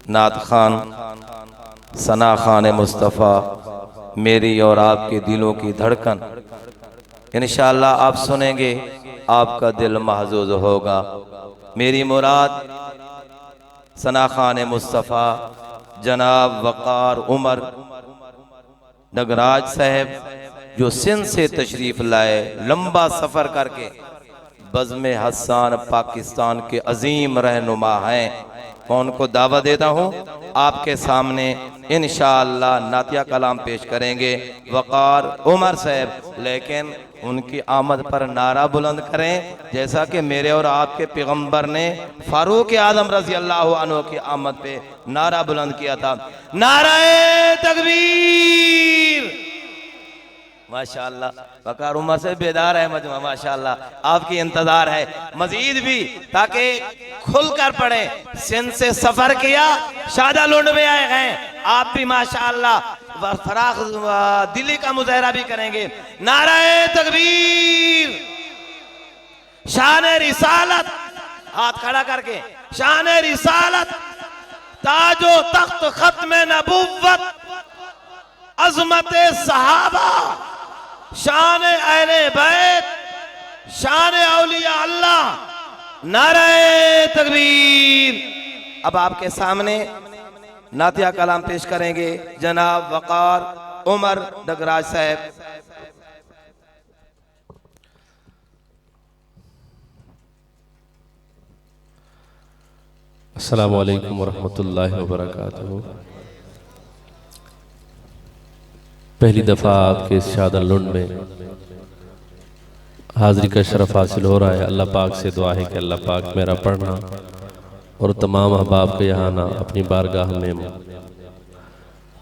नात खान सना खान मुस्तफ़ा, मेरी और आपके दिलों की धड़कन। इंशाअल्लाह आप सुनेंगे, आपका दिल महजूज होगा। मेरी मुराद सना खान मुस्तफ़ा जनाब वक़ार उमर नगराज साहब, जो सिंध से तशरीफ़ लाए लंबा सफ़र करके। बज़्म हसन पाकिस्तान के अजीम रहनुमा हैं। मैं उनको दावा देता हूँ, आपके सामने इंशाअल्लाह नातिया कलाम पेश करेंगे वक़ार उमर साहब। लेकिन उनकी आमद पर नारा बुलंद करें, जैसा कि मेरे और आपके पैगंबर ने फारूक आज़म रज़ी अल्लाह अन्हु की आमद पे नारा बुलंद किया था, नाराए तकबीर। माशाअल्लाह वक़ार उमर से बेदार है मजमा, माशाअल्लाह आपकी इंतजार है मजीद भी, ताकि खुलकर पढ़े। सिंध से सफर किया, शादा लुंड में आए हैं आप भी, माशाअल्लाह फराख दिली का मुजाहरा भी करेंगे। नाराए तकबीर, शान रिसालत, हाथ खड़ा करके, शान रिसालत, ताजो तख्त खत्म नबुव्वत, अज़मत सहाबा, शान अहले बैत, शान औलिया अल्लाह, नारे तकबीर। अब आपके सामने नातिया कलाम पेश करेंगे जनाब वक़ार उमर नगराज साहब। अस्सलामु अलैकुम वरहमतुल्लाहि वबरकातुहू। पहली दफ़ा आपके शादा लुंड में हाज़री का शरफ हासिल हो रहा है। अल्लाह पाक से दुआ है कि अल्लाह पाक मेरा पढ़ना और तमाम अहबाब के यहाँ आना अपनी बारगाह में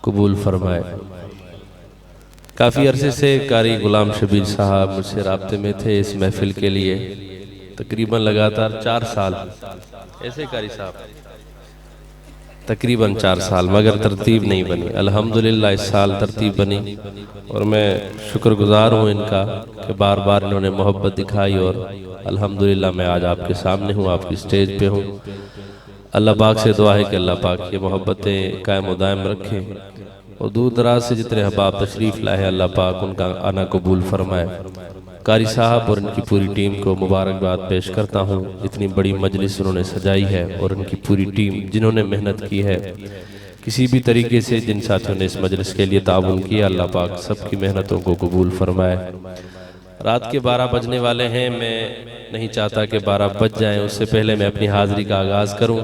कबूल फरमाए। काफ़ी अरसे से कारी गुलाम शबीर साहब मुझसे राब्ते में थे इस महफिल के लिए, तकरीबन लगातार 4 साल। ऐसे कारी साहब तकरीबन 4 साल, मगर तरतीब नहीं बनी। अल्हम्दुलिल्लाह इस साल तरतीब बनी और मैं शुक्रगुजार हूँ इनका कि बार बार इन्होंने मोहब्बत दिखाई और अल्हम्दुलिल्लाह मैं आज आपके सामने हूँ, आपकी स्टेज पे हूँ। अल्लाह पाक से दुआ है कि अल्लाह पाक ये मोहब्बतें कायम दायम रखें और दूर दराज से जितने अहबाब तशरीफ़ लाए हैं अल्लाह पाक उनका आना कबूल फरमाए। कारी साहब और इनकी पूरी टीम को मुबारकबाद पेश करता हूँ। इतनी बड़ी मजलिस उन्होंने सजाई है और इनकी पूरी टीम जिन्होंने मेहनत की है किसी भी तरीके से, जिन साथियों ने इस मजलिस के लिए ताउन किया, अल्लाह पाक सबकी मेहनतों को कबूल फरमाए। रात के 12 बजने वाले हैं, मैं नहीं चाहता कि 12 बज जाएं, उससे पहले मैं अपनी हाज़िरी का आगाज़ करूँ।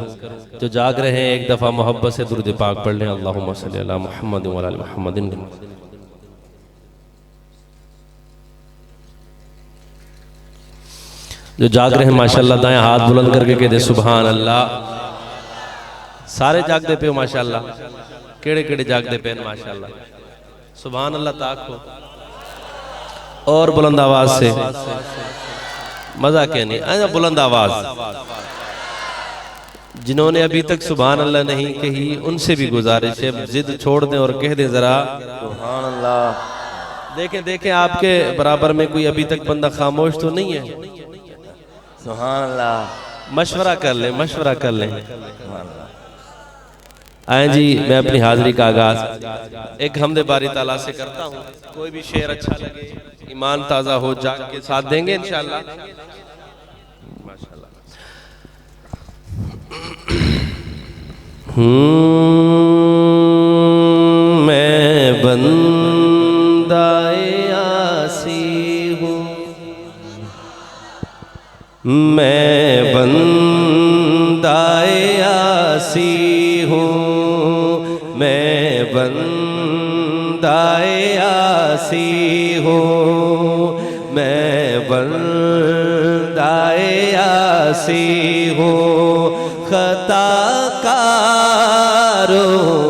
जो जाग रहे हैं एक दफ़ा मोहब्बत से दुरूद पाक पढ़ लें, अल्लाहुम्मा सल्ली अला मुहम्मद व अला आलि मुहम्मद। जो जाग रहे हैं माशाल्लाह दाएं हाथ बुलंद करके कहते सुभान अल्लाह। सारे जागते पे हो माशाल्लाह, केड़े केड़े जागते पे माशाल्लाह। सुभान अल्लाह ताक हो और बुलंद आवाज से, मजा क्या नहीं, बुलंद आवाज। जिन्होंने अभी तक सुभान अल्लाह नहीं कही उनसे भी गुजारिश है जिद छोड़ दें और कह दें जरा सुभान अल्लाह। देखें देखें आपके बराबर में कोई अभी तक बंदा खामोश तो नहीं है। सुभान अल्लाह। मशवरा कर ले, मशवरा कर ले। आए जी, मैं अपनी हाजिरी का आगाज एक हमदे बारी ताला से करता हूँ। कोई भी शेर अच्छा लगे, ईमान ताज़ा हो, जाग के साथ देंगे इंशाअल्लाह। माशाअल्लाह। मैं बंदाए आसी हूँ, मैं बंदाए आसी हूँ, मैं बंदाए आसी हूँ, मैं बंदाए आसी हूँ। खताकारो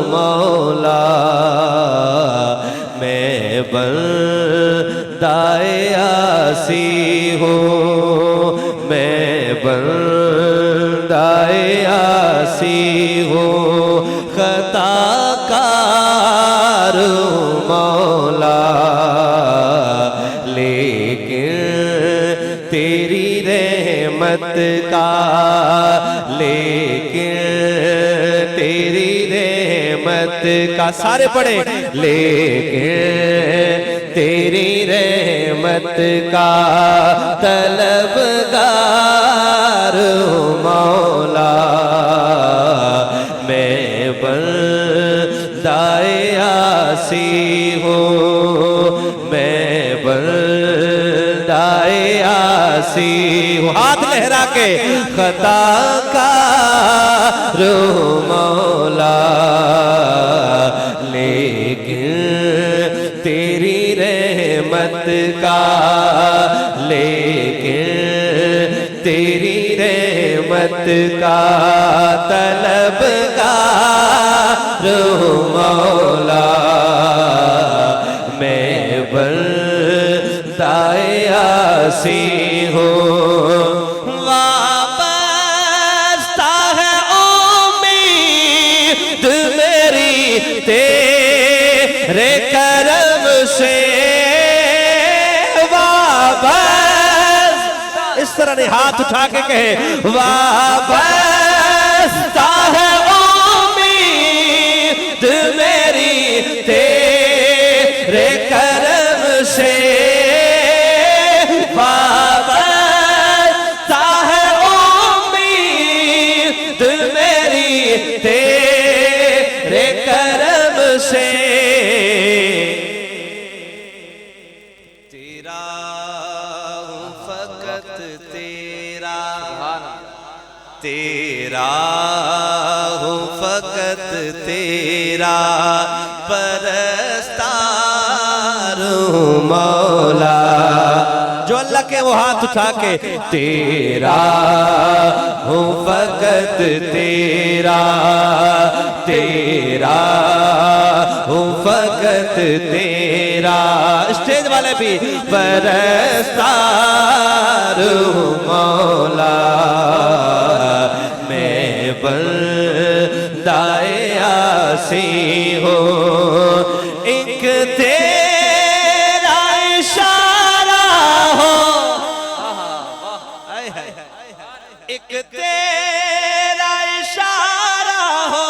मौला मैं बंदाए आसी हूँ, मैं बंदाए आसी हूँ। खताकार मौला लेकिन तेरी रहमत का, लेकिन तेरी रहमत का, सारे पढ़े, लेकिन तेरी रहमत का तलबगार हूँ मौला, मैं बंदाए आसी हूँ, मैं बंदाए आसी हूँ। हाथ लहरा के खताकार हूँ मौला, लेकिन तेरी रहमत का, लेकिन तेरी रहमत का तलबगार हूँ मौला, मैं बंदाए आसी हूँ। वाबस्ता है उम्मीद मेरी तेरे करम से, वाबस्ता, इस तरह ने हाथ उठा के कहे, वाबस्ता है उम्मीद मेरी तेरे करम से, वाबस्ता है उम्मीद मेरी तेरे करम से। तेरा हूँ फकत तेरा, तेरा हूँ फकत तेरा, परस्तार हूँ मौला। जो अल्लाह के वो हाथ उठा के, तेरा हूँ फकत तेरा, तेरा हूँ फकत तेरा, स्टेज वाले भी, परस्तार हूँ मौला, मैं बंदाए आसी हूँ। एक तेरा इशारा हो, एक तेरा इशारा हो,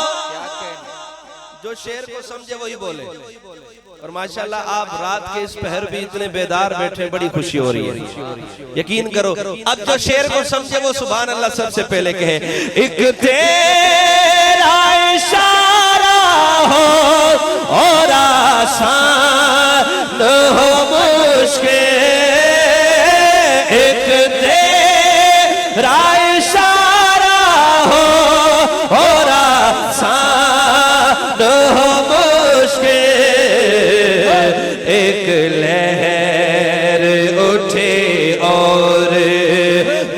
जो शेर को समझे वही बोले। और माशाल्लाह आप रात के इस पहर भी इतने बेदार बैठे, बड़ी खुशी हो रही है। यकीन करो अब जो शेर को समझे वो सुभान अल्लाह सबसे पहले कहे, एक तेरा इशारा हो और आसान हो मुश्किल, एक तेरा इशारा हो और आसान हो मुश्किल, एक लहर उठे और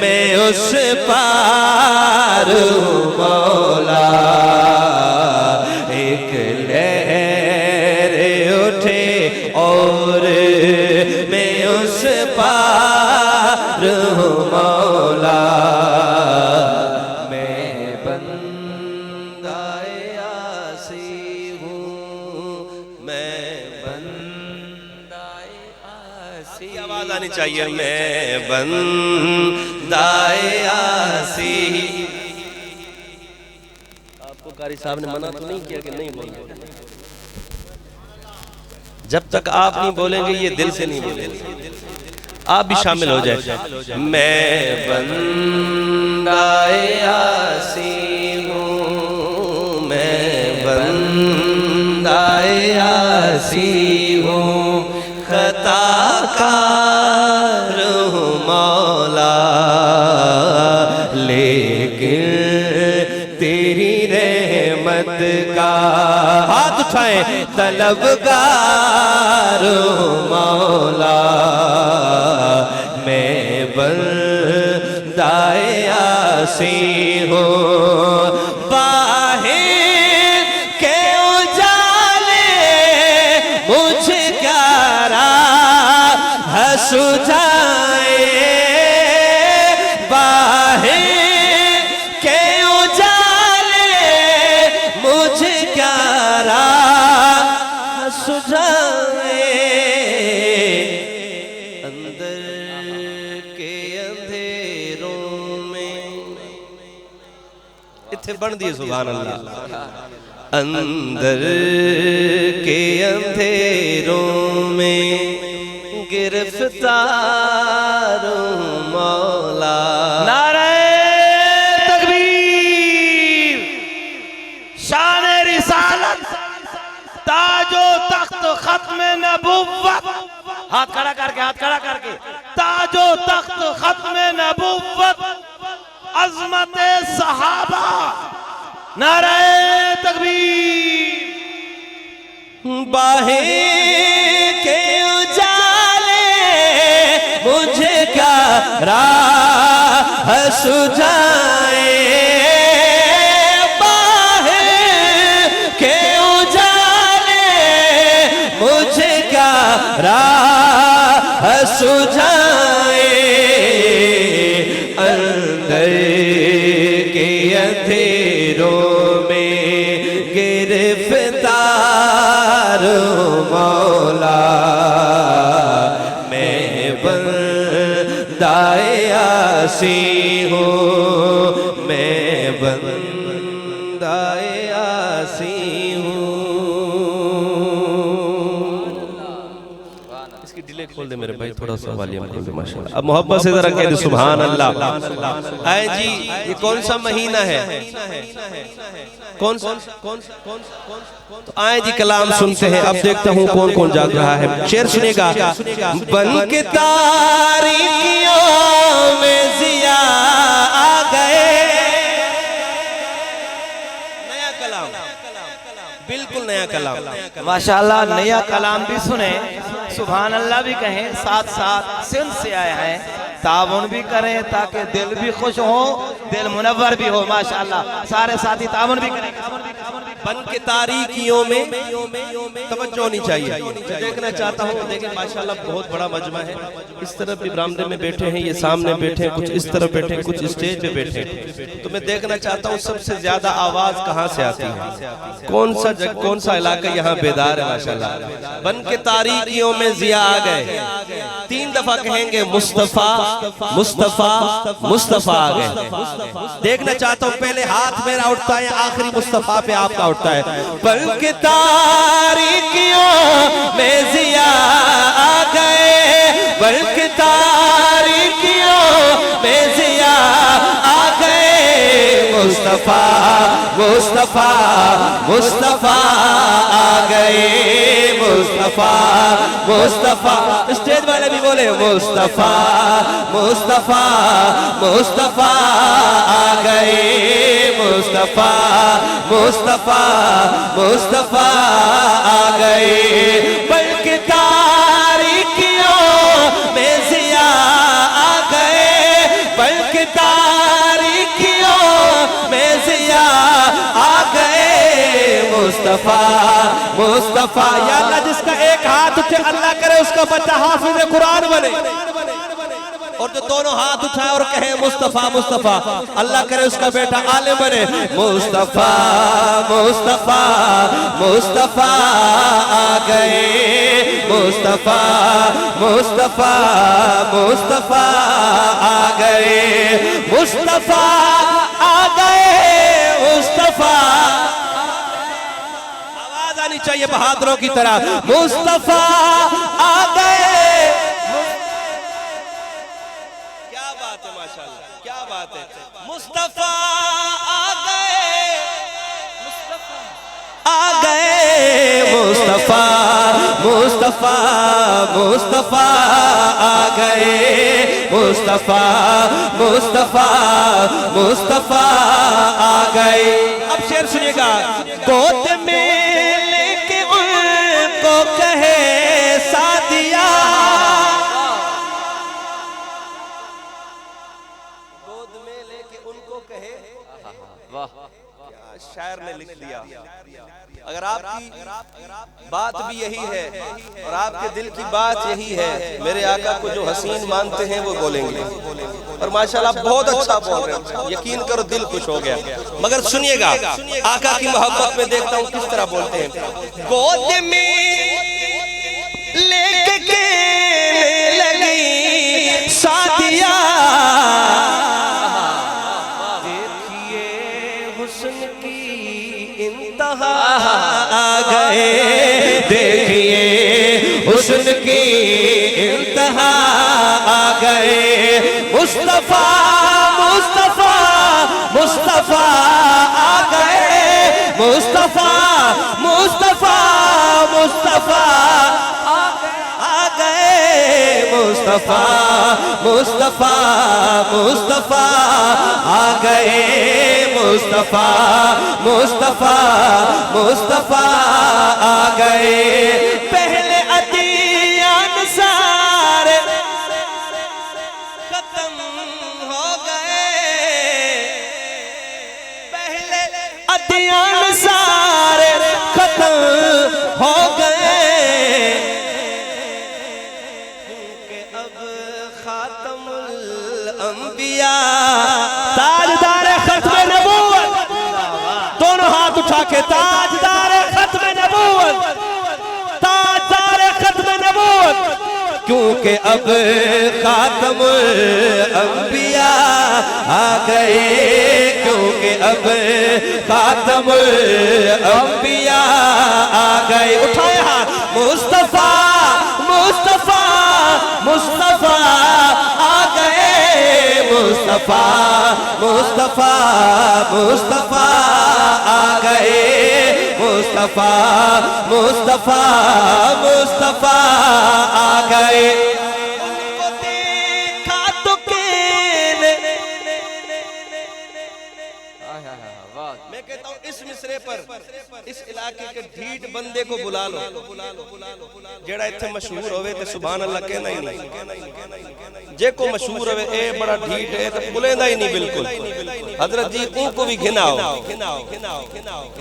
मैं उस पार हूँ मौला, एक लहर उठे और मैं उस पार हूँ मौला, मैं बंदाए आसी हूँ, मैं बंदाए आसी, आवाज आनी चाहिए, मैं बंदाए आसी। आपको कारी साहब ने मना तो नहीं किया कि नहीं बोलना? जब तक आप नहीं बोलेंगे ये दिल से नहीं बोलेंगे। आप भी शामिल हो जाए। मैं बंदाए आसी हूँ, मैं बंदाए आसी हूँ, खताकार हूँ मौला, लेकिन तेरी रहमत का, हाथ उठाए, तलबगार हूँ मौला, मैं बंदाए आसी हूँ। बाहिर के उजाले मुझे क्या राह सुझाए, बाहिर के उजाले मुझे क्या राह सुझाए, अंदर के अंधेरों में, इत्थे बन दिए सुभान अल्लाह। अंदर के अंधेरों में गिरफ्तार मौला। नारे तकबीर, शान रिसालत, ताजो तख्त खत्म नबुव्वत, हाथ खड़ा करके, हाथ खड़ा करके, ताजो तख्त खत्म नबुव्वत, अजमत सहाबा, नारे तकबीर। बाहें के उजाले मुझे क्या राह सुझाए, बाहें के उजाले मुझे क्या राह सुझाए, अंदर के अंधेरों में गिरफ्तार मौला। मैं बंदाए आसी हूँ, मैं बंदाए आसी हूँ। इसकी डिले खोल दे मेरे भाई, थोड़ा सा वॉल्यूम खोल दे माशाल्लाह। अब मोहब्बत से जरा कह दे सुभान अल्लाह। आए जी, ये कौन सा महीना है? कौन सा? तो आए जी कलाम सुनते हैं। अब देखता हूँ कौन कौन जाग रहा है। शेर सुनेगा। बन के तारीकियों में जिया आ गए। नया कलाम, बिल्कुल नया कलाम माशाल्लाह। नया कलाम भी सुने, सुभान अल्लाह भी कहें, साथ साथ सिंध से आए हैं, ताउन भी करें ताकि दिल भी खुश हो, दिल मुनव्वर भी हो। माशाल्लाह सारे साथी ताउन भी करें। बन के तारीकियों में तवज्जो होनी चाहिए। मैं देखना चाहता हूँ, देखें माशाल्लाह बहुत बड़ा मजमा है। इस तरफ भी बरामदे में बैठे हैं, ये सामने बैठे हैं, कुछ इस तरफ बैठे हैं, कुछ स्टेज पे बैठे हैं। तो मैं देखना चाहता हूँ सबसे ज्यादा आवाज कहाँ से आती है, कौन सा इलाका यहाँ बेदार है माशाल्लाह। बन के तारीकियों में जिया आ गए, 3 दफा कहेंगे मुस्तफा मुस्तफा मुस्तफा आ गए। देखना चाहता हूँ पहले हाथ मेरा उठता है, आखिरी मुस्तफा पे आपका उठता है। बन के तारीकियों में जिया आ गए, बन के तारीकियों में जिया आ गए। मुस्तफा मुस्तफा मुस्तफा आ गए, मुस्तफा मुस्तफा। स्टेज वाले भी बोले मुस्तफा मुस्तफा मुस्तफा आ गए, मुस्तफा मुस्तफा मुस्तफा आ गए। बल्कि तारीकियों में जिया आ गए, बल्कि तारीकियों में जिया आ गए। मुस्तफा मुस्तफा। या अल्लाह जिसका एक हाथ उठे अल्लाह करे उसका बच्चा हाफिज कुरान बने, और जो दोनों हाथ उठाए और कहे मुस्तफा मुस्तफा, अल्लाह करे उसका बेटा आलिम बने। मुस्तफा मुस्तफा मुस्तफा आ गए, मुस्तफा मुस्तफा मुस्तफा आ गए, मुस्तफा आ गए, मुस्तफा। आवाज आनी चाहिए बहादुरों की तरह। मुस्तफा आ गए। क्या बात है, मुस्तफा आ गए, आ गए। मुस्तफा मुस्तफा मुस्तफा आ गए, मुस्तफा मुस्तफा मुस्तफा आ गए। अब शेर सुनिएगा। गोद में लेके उनको कहे सादिया, शायर ने लिख दिया। अगर आपकी बात भी यही है और आपके दिल की बात यही है, मेरे आका को जो हसीन मानते हैं वो बोलेंगे। और माशाल्लाह बहुत अच्छा बोल रहे हैं, यकीन करो दिल खुश हो गया। मगर सुनिएगा, आका की मोहब्बत में देखता हूँ किस तरह बोलते हैं। गोद में लेके लगी सादिया, देखिए हुस्न की इंतहा आ गए, देखिए हुस्न की इंतहा आ गए। मुस्तफा मुस्तफा मुस्तफा आ गए, मुस्तफा मुस्तफा मुस्तफा आ गए, मुस्तफा मुस्तफा मुस्तफा आ गए, मुस्तफा मुस्तफा मुस्तफा आ गए। पहले अदियान सारे खत्म हो गए, पहले अदियान सारे खत्म हो गए, क्योंकि अब खातमुल अंबिया ताजदार खत्म नबूवत, दोनों हाथ उठा के ताजदार खत्म नबूवत, ताजदार खत्म नबूवत, क्योंकि अब खातमुल अंबिया आ गए, क्योंकि अब खातमुल अंबिया आ गए। उठाए हाथ, मुस्तफा मुस्तफा मुस्तफा आ गए, मुस्तफा मुस्तफा मुस्तफा आ गए, मुस्तफा मुस्तफा मुस्तफा आ गए। उनको देखा तो मैं कहता हूँ इस मिसरे पर इस इलाके के ढीठ बंदे को बुला लो, जेड़ा इत्थे मशहूर होवे ते सुभान अल्लाह कहना ही नहीं, जे को मशहूर होवे ए बड़ा ढीठ है तो बुलेंदा ही नहीं बिल्कुल। हजरत जी उनको भी घिनाओ,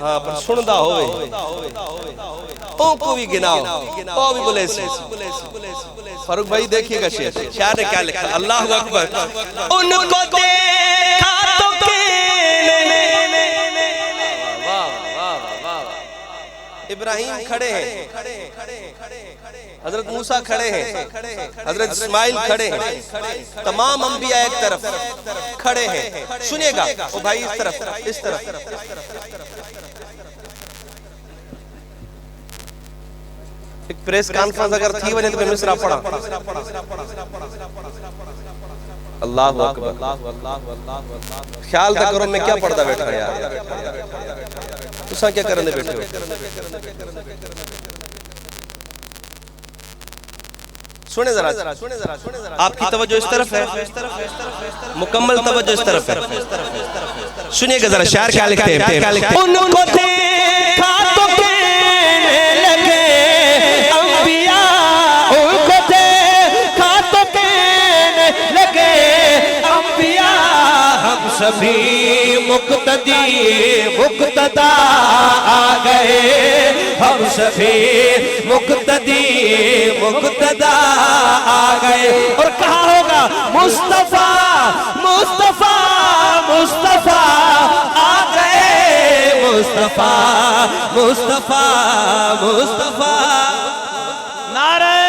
हाँ पर सुनदा होवे उनको भी घिनाओ, ओ भी बुले से। फारूक भाई देखिएगा शेर, शायर ने क्या लिखा, अल्लाहु अकबर। उनको देखा तो इब्राहिम खड़े हैं, हजरत मूसा खड़े हैं, हजरत इस्माइल खड़े हैं, तमाम अंबिया एक तरफ खड़े हैं। सुनिएगा ओ भाई इस तरफ इस तरफ एक प्रेस कॉन्फ्रेंस अगर थी वजह तो मिसरा पड़ा। अल्लाहु अकबर। ख्याल तो करो मैं क्या पढ़ता बैठा यार, तुसा क्या करने बैठे हो। सुने जरा आपकी तवज्जो इस तरफ है, मुकम्मल तवज्जो इस तरफ है। सुनिएगा जरा शायर क्या लिखते हैं। उनको देखा तो कहने लगे अंबिया, उनको देखा तो कहने लगे अंबिया, हम सभी मुक्तदी मुक्तदा आ गए, हम सभी मुक्तदी मुक्तदा आ गए। और कहा होगा मुस्तफा मुस्तफा मुस्तफा आ गए, मुस्तफा मुस्तफा मुस्तफा। नारे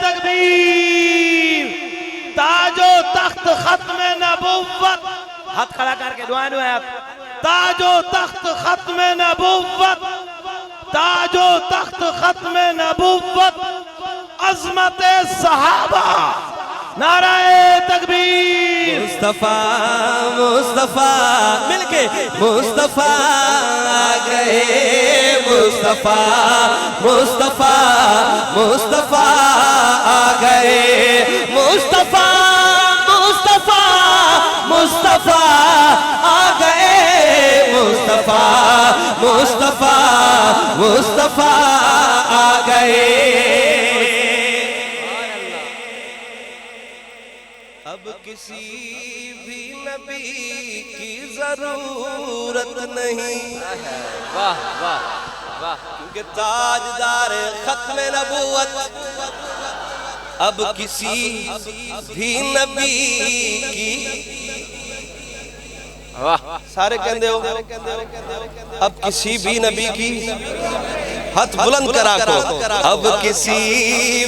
तकबीर, ताजो तख्त खत्म नबुव्वत, हाथ खड़ा करके दुआ दुआ आप। ताजो तख्त खत्म नबुव्वत, ताजो तख्त खत्म नबुव्वत, अज़मत सहाबा, नाराए तकबीर। मुस्तफा मुस्तफा मिलके मुस्तफा आ गए, मुस्तफा मुस्तफा मुस्तफा आ गए, मुस्तफा मुस्तफा मुस्तफा आ गए, मुस्तफा मुस्तफा मुस्तफा आ गए। अब किसी भी नबी की जरूरत नहीं, वाह वाह वाह, क्योंकि ताजदार खत्म नबूवत अब किसी भी नबी की, वाह सारे कहते हो अब किसी भी नबी की, हाथ बुलंद करा को, अब किसी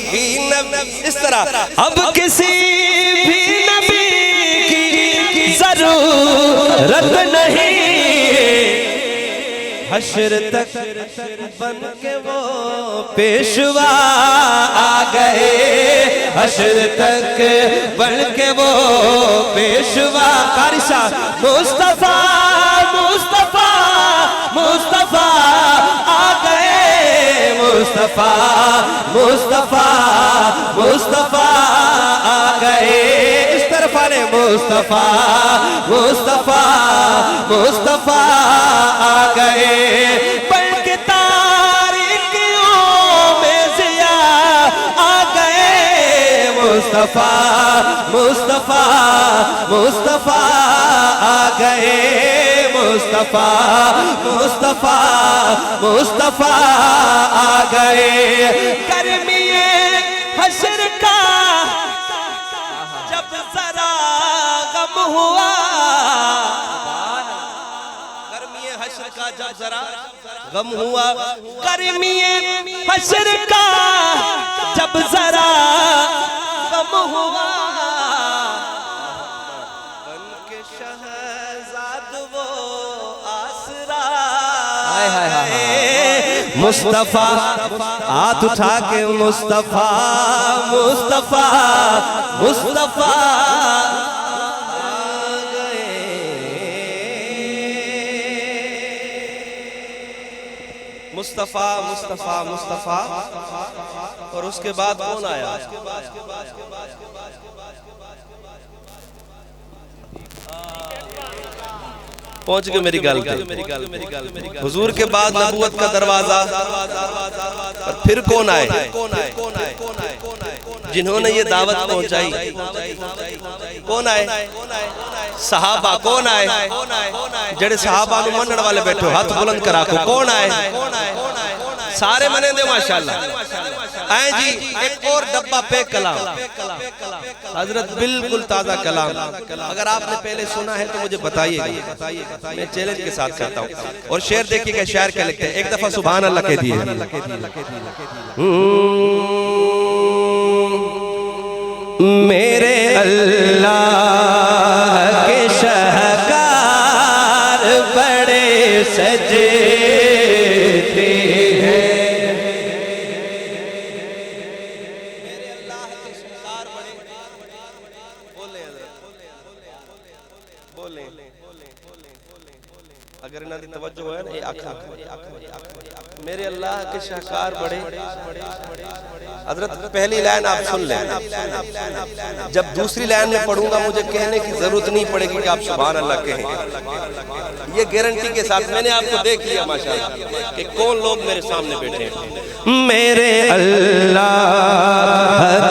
भी नबी, इस तरह अब किसी भी नबी की जरूरत नहीं, हश्र तक बन के वो पेशवा आ गए, हश्र तक बन के वो पेशवा। कारी साहब मुस्तफा मुस्तफा मुस्तफा आ गए, मुस्तफा मुस्तफा मुस्तफा आ गए। इस तरफ आने मुस्तफा मुस्तफा मुस्तफा आ गए। पढ़ के तारीकियों में ज़िया आ गए, मुस्तफा मुस्तफा मुस्तफा आ गए, मुस्तफा मुस्तफा मुस्तफा आ गए। गर्मीए हश्र का जब जरा गम हुआ, गर्मीए हश्र का जब जरा गम हुआ, गर्मीए हश्र का जब जरा गम हुआ, बनके शहजाद वो आसरा मुस्तफा। हाथ उठा के मुस्तफा मुस्तफा मुस्तफा आ गए। मुस्तफा मुस्तफा मुस्तफा। और उसके बाद कौन आया? पहुंच गए मेरी गल पे। हुजूर के बाद नबूवत का दरवाजा, और फिर कौन आए? जिन्होंने ये दावत पहुंचाई, कौन आए? सहाबा। कौन आए? जड़े सहाबा नु मनण वाले बैठो, हाथ बुलंद करा को। कौन आए? सारे मने दे माशाअल्लाह। आए जी एक और डब्बा पे कलाम, हजरत बिल्कुल ताजा कलाम। अगर आपने पहले सुना है तो मुझे बताइएगा, मैं चैलेंज के साथ कहता हूँ। और शेर देखिएगा, शायर क्या लिखते हैं। एक दफा सुभान अल्लाह कह दिए। मेरे अल्लाह के शाहकार बड़े सजते हैं, मेरे अल्लाह के शाहकार बड़े। बोले बोले अगर इन्होंने तवज्जो है ना, ये आखा मेरे अल्लाह के शाहकार बड़े। हजरत पहली लाइन आप सुन लें, जब दूसरी लाइन में पढ़ूंगा मुझे कहने की जरूरत नहीं पड़ेगी कि आप सुभान अल्लाह कहें। ये गारंटी के साथ मैंने आपको देख लिया माशाअल्लाह कि कौन लोग मेरे सामने बैठे हैं। मेरे अल्लाह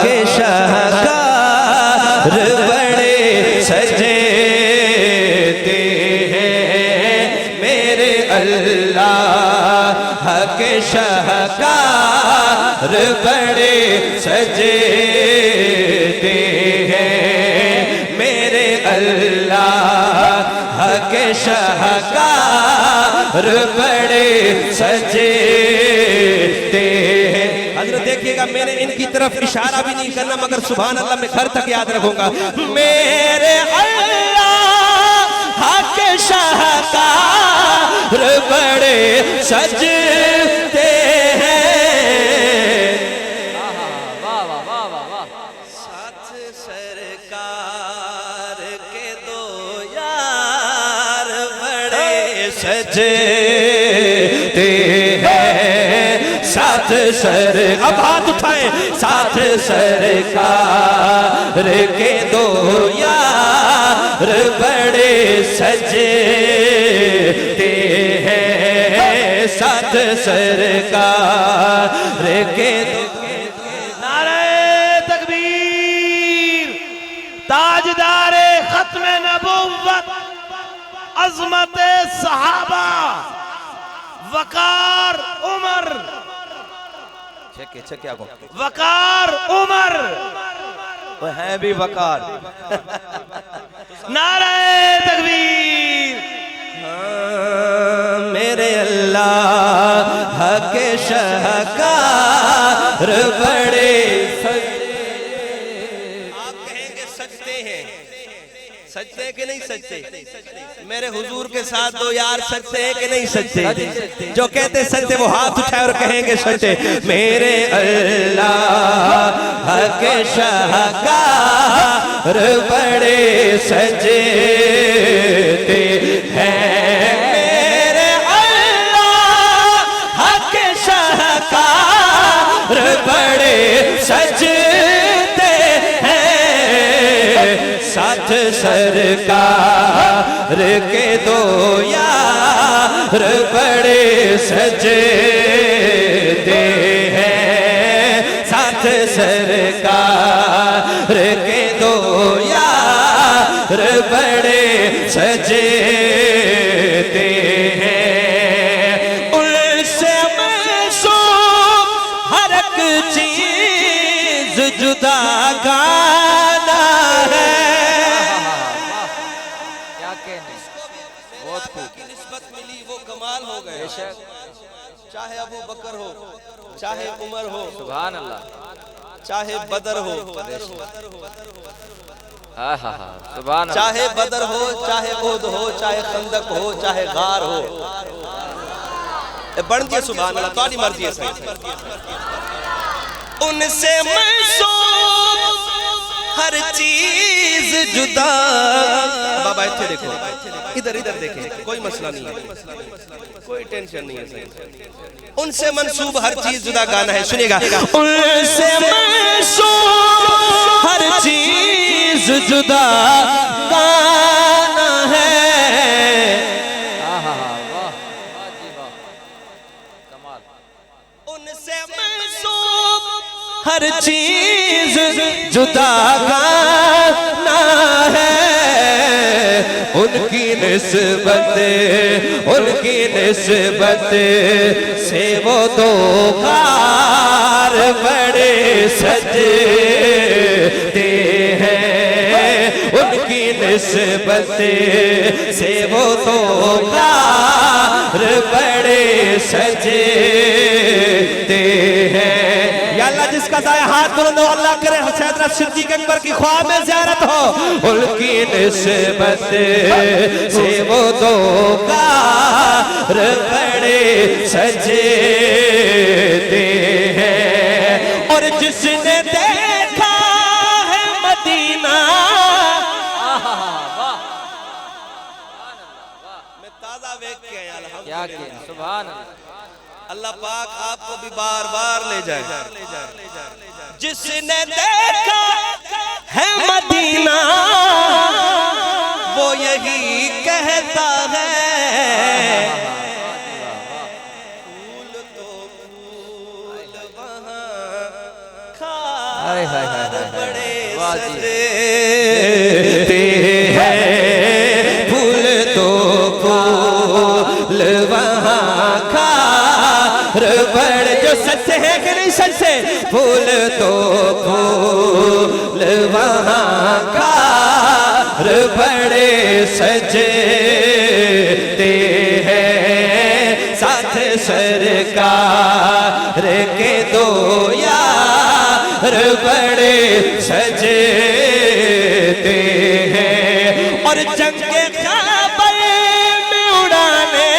के शाहकार बड़े सजते हैं, मेरे अल्लाह के शाहकार बड़े सजते हैं, मेरे अल्लाह के शाहकार बड़े सजते हैं। हज़रत देखिएगा, मैंने इनकी तरफ इशारा भी नहीं करना, मगर सुभान अल्लाह मैं घर तक याद रखूंगा। मेरे अल्लाह के शाहकार बड़े सजते हैं, साथ सरकार के दो यार बड़े सजते हैं, साथ सर। अब हाथ उठाएं। साथ सरकार के दो यार बड़े सजते हैं, साथ सरकार के दो। नारे तकबीर, ताजदारे खत्म नबुव्वत, अजमत सहाबा, वकार उमर, क्या वकार उमर, वो है भी वकार। नारे तकबीर। मेरे अल्लाह के शाहकार बड़े। आप कहेंगे सजते हैं, सजते हैं कि नहीं सच्चे? मेरे हुजूर के साथ दो यार सच्चे हैं कि नहीं सच्चे? जो कहते सच्चे वो हाथ उठाए और कहेंगे सच्चे। मेरे अल्लाह के शाहकार बड़े सजते हैं, मेरे अल्लाह के शाहकार बड़े सजते हैं। साथ सरकार के दो यार बड़े सजते हैं, साथ सरकार के दो यार बड़े सजते हैं। उनसे मासूम हर एक चीज जुदा गाना है। क्या कहने, बहुत खूब की निस्बत मिली वो कमाल हो गए। चाहे अबू बकर हो, चाहे उमर हो, सुभान अल्लाह, चाहे बदर हो, हाँ हाँ हाँ, सुभान अल्लाह, चाहे बदर हो, चाहे ओद हो, चाहे खंदक हो, चाहे गार हो, बन दिए सुभान अल्लाह, तो मर्जी है सही। उनसे मासूम हर चीज जुदा। बाबा इधर देखो, इधर इधर देखें, कोई मसला नहीं है, कोई टेंशन नहीं है। उनसे मंसूब हर चीज जुदा गाना है, सुनिएगा। उनसे मंसूब हर चीज जुदा गाना है। हाँ हाँ हाँ, वाह वाह जी वाह, कमाल। उनसे मंसूब हर चीज जुदा गाना है। उनकी निस्बत से वो दो कार बड़े सजते हैं। उनकी निस्बत से वो दो कार बड़े सजते हैं। या अल्लाह जिसका दाया हाथ बुलंद हो, अल्लाह करे सैयदना सिद्दीक़ अकबर की ख्वाब में ज़ियारत हो। उनकी निस्बत से वो दो कार बड़े सजते हैं। और जिसने देखा है मदीना, मैं ताज़ा वेख के आया, क्या कहने, सुभान अल्लाह, अल्लाह पाक आपको भी बार बार ले जाए। जिसने देखा है मदीना वो यही कहता है, फूल तो फूल वहाँ हाय हाय हाय हाय, बड़े वाह जी। सजते हैं। फूल तो फूल वहाँ बड़े जो सच्चे हैं कि नहीं सच्चे? फूल तो फूल वहाँ कार बड़े सजते हैं। साथ सरकार के दो यार बड़े सजते हैं। और जंग के खैबर में उड़ाने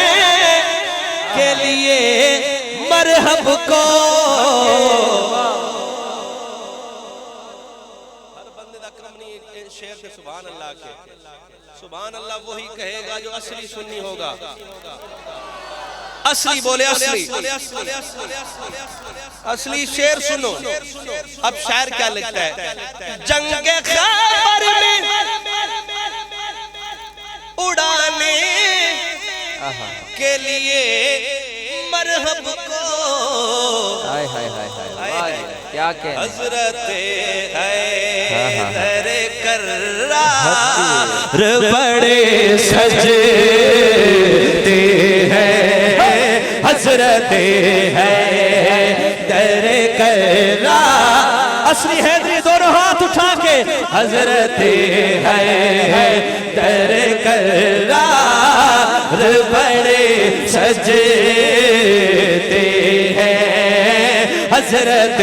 के लिए मरहब को हर बंदे दा करम नहीं शेर के सुभान अल्लाह के। सुभान अल्लाह वही कहेगा जो असली सुन्नी होगा। असली बोले, असली असली शेर सुनो। अब शायर क्या लिखता है? जंगे खैबर में उड़ाने के लिए मरहब को हाय हाय हाय हाय, वाह जी, क्या कहने, हजरत हैदर कर्रार बड़े सजते हैं। हजरत हैदर कर्रार, असली हैदरी दोनों हाथ उठा के, हजरत हैदर कर्रार बड़े सजते हैं। हजरत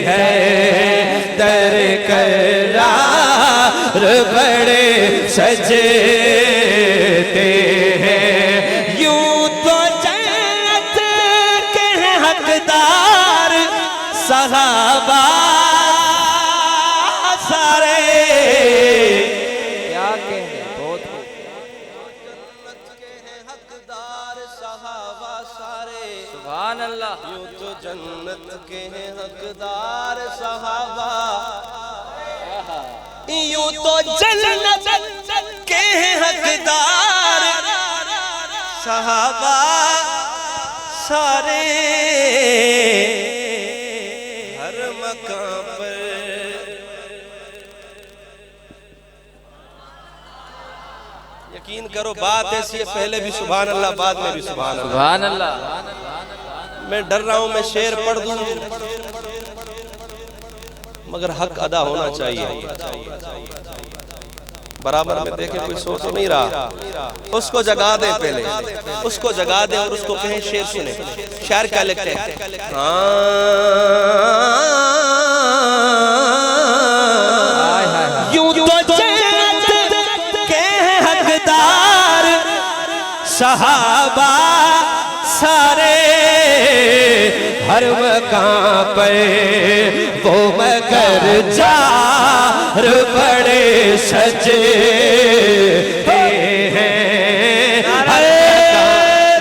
हैदर कर्रार बड़े सजते हैं। यूं तो जन्नत के हकदार सहाबा सारे। क्या कहने, बहुत खूब। जन्नत के हैं हकदार सहाबा सारे। सुभान अल्लाह। यूं तो जन्नत के हैं हकदार सहाबा, यूं तो जन्नत के हैं हकदार सहाबा सारे। हर मकाम पर यकीन करो बात ऐसी है, पहले भी सुभान अल्लाह, बाद में भी सुभान अल्लाह। सुभान अल्लाह। मैं डर रहा हूं मैं शेर पढ़ दूं, मगर हक अदा होना चाहिए। बराबर में देखे कोई सो तो नहीं रहा, उसको जगा दे, पहले उसको जगा दे और उसको कहें शेर सुने। शायर क्या लिखते हैं? यूं तो जन्नत के हकदार सहाबा सारे। हर मकाम पे वो मगर जार बड़े सजते हैं।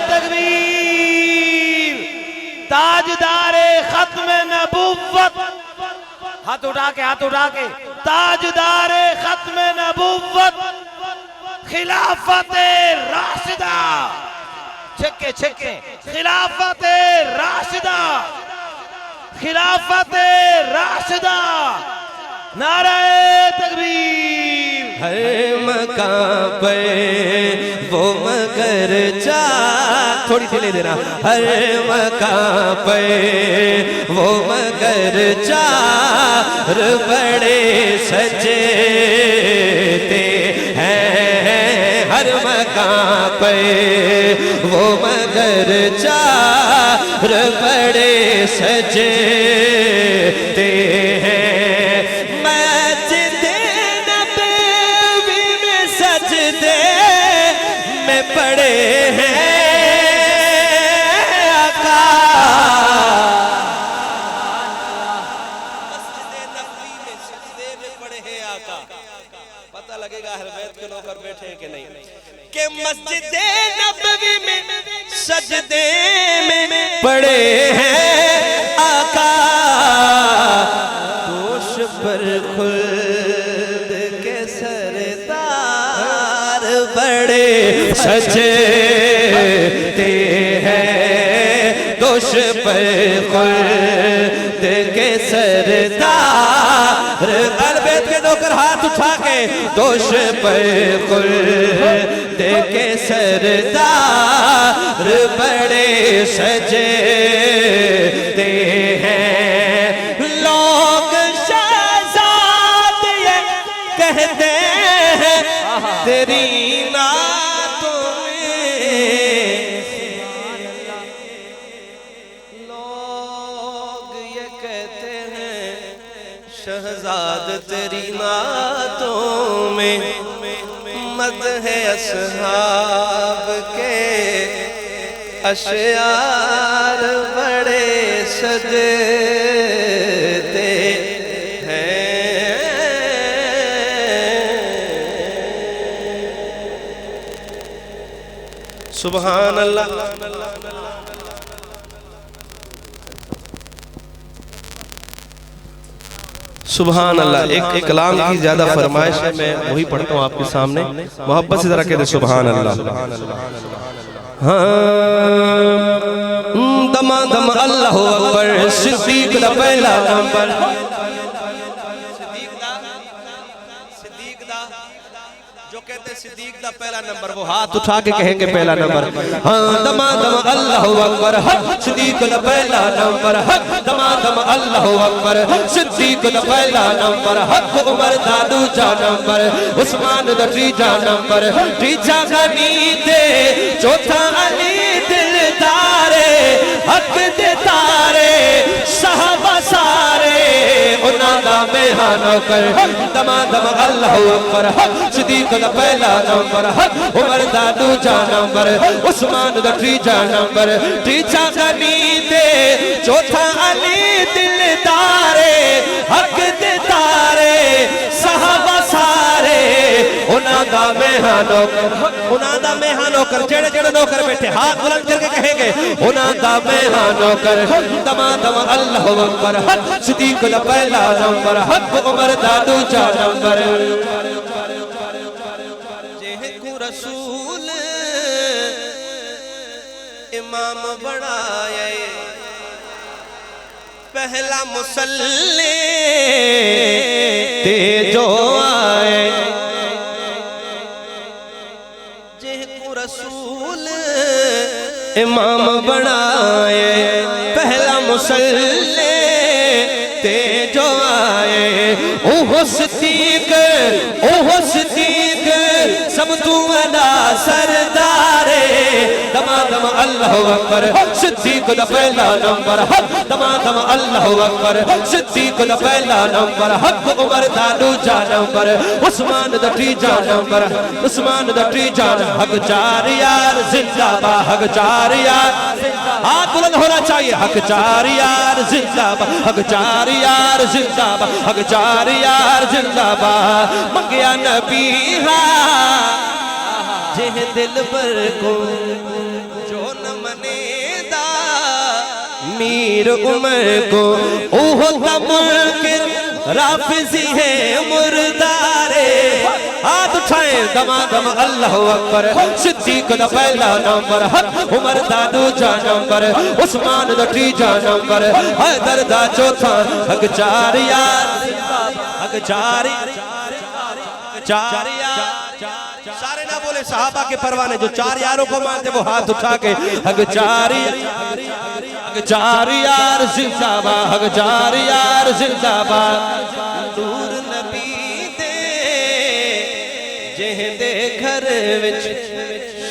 तकबीर। ताजदारे खत्म नबुव्वत, हाथ उठा के, हाथ उठा के। ताजदारे खत्म नबुव्वत खिलाफत राशिदा, छक्के छक्के। खिलाफत राशिदा, खिलाफत राशिदा, नारे तकबीर। हर मकाम पे वो मगर जा, थोड़ी ढीले देना। हर मकाम पे वो मगर जार बड़े सजते हैं। हर मकाम पे वो मगर जार बड़े सजते हैं। मस्जिद नबवी में सजदे में पड़े हैं आका। मस्जिद नबवी में सजदे में पड़े हैं आका। पता लगेगा अहले बैत के नौकर बैठे हैं कि नहीं, कि मस्जिद नबवी में सजदे में पड़े हैं आका। दोष पर खुल्द के सरदार बड़े सजते हैं। दोष पर खुल्द के सरदार, अलबैत के नौकर हाथ उठा के। दोष पर खुल्द के सरदार बड़े सजते हैं। लोग शहजाद ये कहते हैं तेरी नातों में। लोग ये कहते हैं शहजाद तेरी नातों में। मद है असहाब के अशयार बड़े सजते हैं। सुभान अल्लाह। सुभान अल्लाह। एक कलाम की ज्यादा फरमाइश है, मैं वही पढ़ता हूँ आपके सामने। मोहब्बत से जरा कहते सुभान अल्लाह। दमा दम अल्लाह अकबर, सिद्दीक दा पहला नंबर। जो कहते सिद्दीक दा पहला नंबर, वो हाथ उठा के कहेंगे पहला नंबर। हाँ, दमा दम अल्लाह अकबर, सिद्दीक दा पहला नंबर। दमा दम अल्लाह अकबर, सिद्दीक दा पहला नंबर। हक उमर दा दूजा नंबर, उस्मान दा तीजा नंबर। तीजा गनी दे चौथा अली दिलदारे, हक दे तारे साहबा सारे। उन्हां दा मेहमान नौकर दमादम अल्लाह अकबर सिद्दीक दा पहला नंबर उमर दा दूजा नंबर उस्मान दा तीजा नंबर तीजा गनी दे चौथा अली दिलदारे हक दे तारे सहाबा सारे उन्हां दा मेहा नौकर जेड़े जेड़े नौकर बैठे हाथ बुलंद करके कहेंगे उन्हां दा मेहा नौकर दमादम अल्लाह अकबर सिद्दीक दा पहला नंबर उमर दा दूजा नंबर जेहकू रसूल इमाम बनाए पहला मुसल्ले ते जो आए जेहकू रसूल इमाम बनाए पहला मुसल्ले ते जो आए ओह सिद्दीक सब तू अदा सरदारे दमादम अल्लाह अकबर सिद्दीक दा पहला नंबर दमादम अल्लाह अकबर सिद्दीक दा पहला नंबर उमर दा दूजा नंबर उस्मान दा तीजा नंबर उस्मान दा तीजा हक चार यार जिंदाबाद हक चार यार हाथ बुलंद होना चाहिए हक चार यार जिंदाबाद हक चार यार जिंदाबाद हक चार यार जिंदाबाद मंगया नबी जेह दिल पर को जो न मनेदा मीर उमर को ओह तमुमकिन राफिजी है मुर्दारे हाथ उठाए दमादम अल्लाह अकबर सिद्दीक दा पहला नंबर उमर दा दूजा नंबर उस्मान दा तीजा नंबर हैदर दा चौथा हक चार यार हक चार यार सारे ना बोले सहाबा के परवाने जो चार यारों को मानते वो हाथ उठा के हक चार यार जिंदाबाद हक चार यार जिंदाबाद दूर नबी दे जेह दे घर विच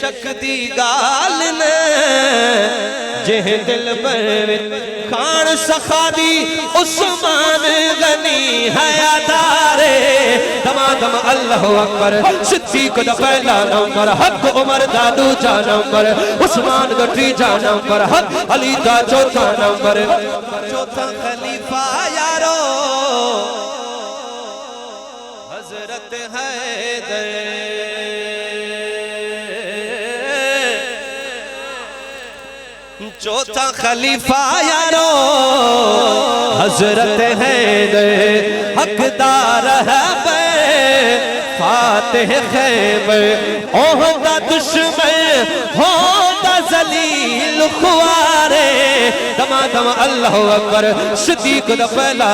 शक दी गाल न जेह दिल पर खान सखादी उस्मान गनी हयादारे दमादम अल्लाह अकबर सिद्दीक दा पहला नंबर हक उमर दा दूजा नंबर उस्मान दा तीजा नंबर अली दा चौथा नंबर चौथा खलीफा यारो हजरत हैदर चौथा खलीफा यारो हजरत हैदर हकदार है फातिह खैबर ओहदा दुश्मन होदा जलील खुआरे दमादम अल्लाह अकबर सिद्दीक दा पहला